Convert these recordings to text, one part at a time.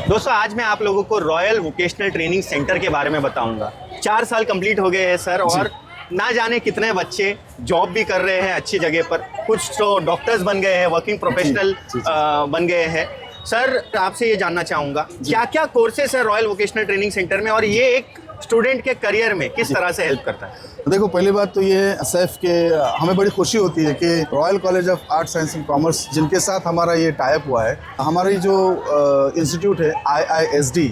दोस्तों आज मैं आप लोगों को रॉयल वोकेशनल ट्रेनिंग सेंटर के बारे में बताऊंगा। 4 साल कंप्लीट हो गए हैं सर, और ना जाने कितने बच्चे जॉब भी कर रहे हैं अच्छी जगह पर। कुछ तो डॉक्टर्स बन गए हैं, वर्किंग प्रोफेशनल बन गए हैं। सर आपसे ये जानना चाहूँगा क्या क्या कोर्सेस है रॉयल वोकेशनल ट्रेनिंग सेंटर में, और ये एक स्टूडेंट के करियर में किस तरह से हेल्प करता है? देखो, पहली बात तो ये सैफ के हमें बड़ी खुशी होती है कि royal college of art science and commerce जिनके साथ हमारा ये टाइप हुआ है, हमारी जो इंस्टीट्यूट है IISD,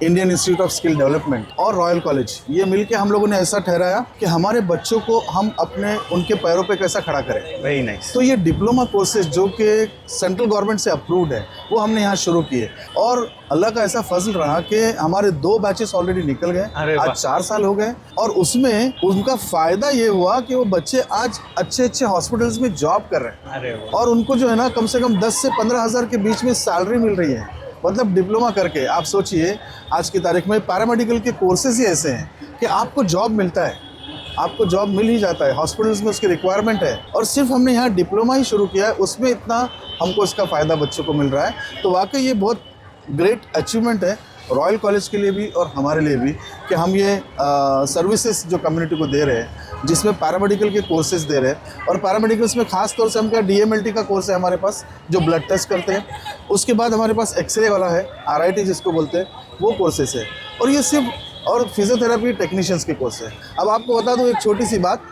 Indian institute of skill development, और रॉयल कॉलेज, ये मिलके हम लोगों ने ऐसा ठहराया कि हमारे बच्चों को हम अपने उनके पैरों पे कैसा खड़ा करें। Very nice. तो ये डिप्लोमा कोर्सेज जो कि सेंट्रल गवर्नमेंट से अप्रूव्ड है, वो हमने यहाँ शुरू किए, और अल्लाह का ऐसा फजल रहा कि हमारे 2 बैचेस ऑलरेडी निकल गए। आज 4 साल हो गए, और उसमें उनका फायदा ये हुआ कि वो बच्चे आज अच्छे अच्छे हॉस्पिटल्स में जॉब कर रहे हैं, और उनको जो है ना कम से कम 10 से 15 हज़ार के बीच में सैलरी मिल रही है। मतलब डिप्लोमा करके आप सोचिए, आज की तारीख में पैरामेडिकल के कोर्सेज ही ऐसे हैं कि आपको जॉब मिलता है, आपको जॉब मिल ही जाता है, हॉस्पिटल्स में उसकी रिक्वायरमेंट है। और सिर्फ हमने यहाँ डिप्लोमा ही शुरू किया है, उसमें इतना हमको इसका फ़ायदा बच्चों को मिल रहा है। तो वाकई ये बहुत ग्रेट अचीवमेंट है रॉयल कॉलेज के लिए भी और हमारे लिए भी कि हम ये सर्विसेज जो कम्युनिटी को दे रहे हैं, जिसमें पैरामेडिकल के कोर्सेज दे रहे हैं। और पैरामेडिकल्स में खास तौर से हम क्या DMLT का कोर्स है हमारे पास, जो ब्लड टेस्ट करते हैं। उसके बाद हमारे पास एक्सरे वाला है, RIT जिसको बोलते हैं, वो कोर्सेज है। और ये सिर्फ और फिजियोथेरेपी टेक्नीशियंस के कोर्स है। अब आपको बता दूँ एक छोटी सी बात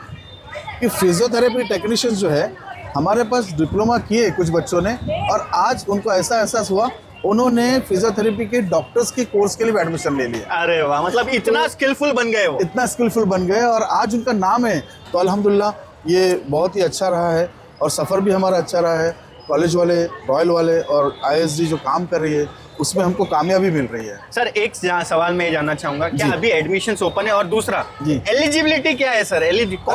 कि फिजियोथेरेपी टेक्नीशियंस जो है हमारे पास डिप्लोमा किए कुछ बच्चों ने, और आज उनको ऐसा एहसास हुआ, उन्होंने फिजियोथेरेपी के डॉक्टर्स के कोर्स के लिए भी एडमिशन ले लिया। अरे वाह, मतलब इतना स्किलफुल बन गए वो, इतना स्किलफुल बन गए, और आज उनका नाम है। तो अल्हम्दुलिल्लाह ये बहुत ही अच्छा रहा है, और सफ़र भी हमारा अच्छा रहा है। कॉलेज वाले, रॉयल वाले और ISD जो काम कर रही है, उसमें हमको कामयाबी मिल रही है। सर एक सवाल मैं जानना चाहूंगा, क्या अभी एडमिशंस ओपन है? और दूसरा एलिजिबिलिटी क्या है सर?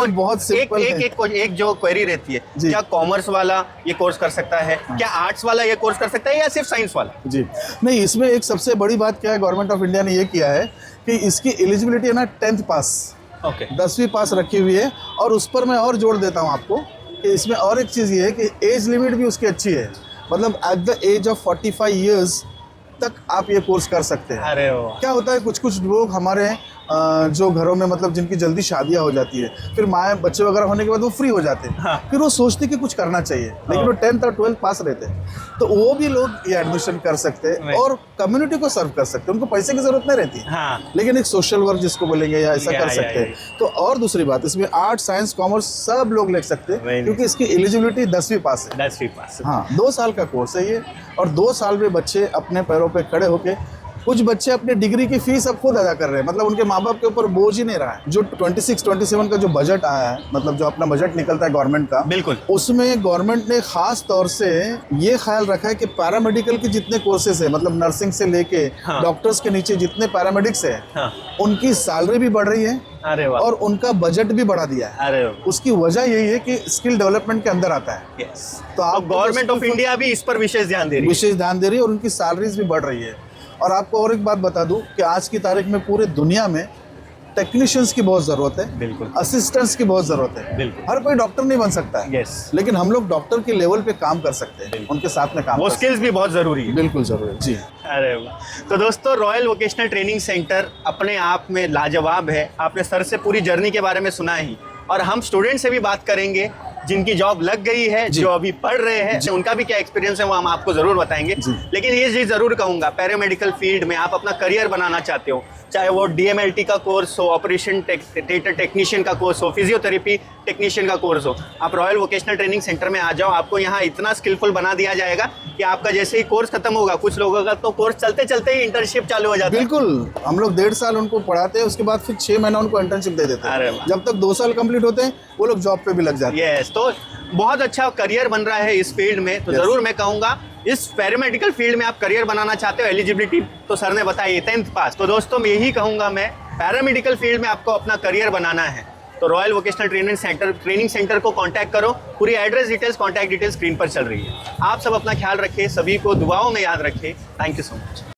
बहुत सिंपल है। एक जो क्वेरी रहती है, क्या कॉमर्स वाला ये कोर्स कर सकता है? क्या आर्ट्स वाला ये कोर्स कर सकता है, या सिर्फ साइंस वाला? जी नहीं, इसमें एक सबसे बड़ी बात क्या है, गवर्नमेंट ऑफ इंडिया ने ये किया है कि इसकी एलिजिबिलिटी है ना 10th पास, 10वीं पास रखी हुई है। और उस पर मैं और जोड़ देता हूँ आपको कि इसमें और एक चीज़ ये है कि एज लिमिट भी उसकी अच्छी है। मतलब at the age of 45 years तक आप ये कोर्स कर सकते हैं। अरे वाह। क्या होता है, कुछ लोग हमारे जो घरों में मतलब जिनकी जल्दी शादियां हो जाती है, फिर माए बच्चे वगैरह होने के बाद वो फ्री हो जाते हैं, फिर वो सोचते कि कुछ करना चाहिए, लेकिन वो 10th और 12th पास रहते हैं, तो वो भी लोग ये एडमिशन कर सकते हैं और कम्युनिटी को सर्व कर सकते हैं। उनको पैसे की जरूरत नहीं रहती है, लेकिन एक सोशल वर्क जिसको बोलेंगे या ऐसा कर सकते हैं। तो और दूसरी बात, इसमें आर्ट, साइंस, कॉमर्स सब लोग ले सकते हैं, क्योंकि इसकी एलिजिबिलिटी 10वीं पास है। 10वीं पास, हाँ, 2 साल का कोर्स है ये, और 2 साल में बच्चे अपने पैरों पे खड़े होके, कुछ बच्चे अपने डिग्री की फीस अब खुद अदा कर रहे हैं। मतलब उनके माँ बाप के ऊपर बोझ ही नहीं रहा है। जो 26-27 का जो बजट आया है, मतलब जो अपना बजट निकलता है गवर्नमेंट का, बिल्कुल, उसमें गवर्नमेंट ने खास तौर से ये ख्याल रखा है कि पैरामेडिकल के जितने कोर्सेज है, मतलब नर्सिंग से लेके डॉक्टर्स के नीचे जितने पैरामेडिक्स है, उनकी सैलरी भी बढ़ रही है। अरे वाह। और उनका बजट भी बढ़ा दिया है। अरे वाह। उसकी वजह यही है कि स्किल डेवलपमेंट के अंदर आता है। तो आप गवर्नमेंट ऑफ इंडिया भी इस पर विशेष ध्यान दे रही है, और उनकी सैलरीज भी बढ़ रही है। और आपको और एक बात बता दूं कि आज की तारीख में पूरे दुनिया में टेक्नीशियंस की बहुत ज़रूरत है, बिल्कुल, असिस्टेंट्स की बहुत ज़रूरत है, बिल्कुल। हर कोई डॉक्टर नहीं बन सकता है, लेकिन हम लोग डॉक्टर के लेवल पे काम कर सकते हैं, उनके साथ में काम, वो स्किल्स भी बहुत ज़रूरी है। बिल्कुल ज़रूरी है जी। अरे वाह। तो दोस्तों, रॉयल वोकेशनल ट्रेनिंग सेंटर अपने आप में लाजवाब है। आपने सर से पूरी जर्नी के बारे में सुना ही, और हम स्टूडेंट से भी बात करेंगे जिनकी जॉब लग गई है, जो अभी पढ़ रहे हैं, उनका भी क्या एक्सपीरियंस है वो हम आपको जरूर बताएंगे। लेकिन ये चीज जरूर कहूंगा, पैरामेडिकल फील्ड में आप अपना करियर बनाना चाहते हो, चाहे वो DMLT का कोर्स हो, ऑपरेशन थिएटर टेक्नीशियन का कोर्स हो, फिजियोथेरेपी टेक्नीशियन का कोर्स हो, आप रॉयल वोकेशनल ट्रेनिंग सेंटर में आ जाओ। आपको यहाँ इतना स्किलफुल बना दिया जाएगा कि आपका जैसे ही कोर्स खत्म होगा, कुछ लोगों का तो कोर्स चलते चलते ही इंटर्नशिप चालू हो जाता है। बिल्कुल, हम लोग 1.5 साल उनको पढ़ाते हैं, उसके बाद फिर 6 महीना उनको इंटर्नशिप दे देते हैं। जब तक 2 साल कंप्लीट होते हैं, वो लोग जॉब पे भी लग जाते हैं। तो बहुत अच्छा करियर बन रहा है इस फील्ड में। तो जरूर मैं कहूँगा, इस पैरामेडिकल फील्ड में आप करियर बनाना चाहते हो, एलिजिबिलिटी तो सर ने बताई 10th पास। तो दोस्तों मैं यही कहूँगा, मैं पैरामेडिकल फील्ड में आपको अपना करियर बनाना है तो रॉयल वोकेशनल ट्रेनिंग सेंटर को कांटेक्ट करो। पूरी address details, contact details screen पर चल रही है। आप सब अपना ख्याल रखें, सभी को दुआओं में याद रखें। Thank you so much.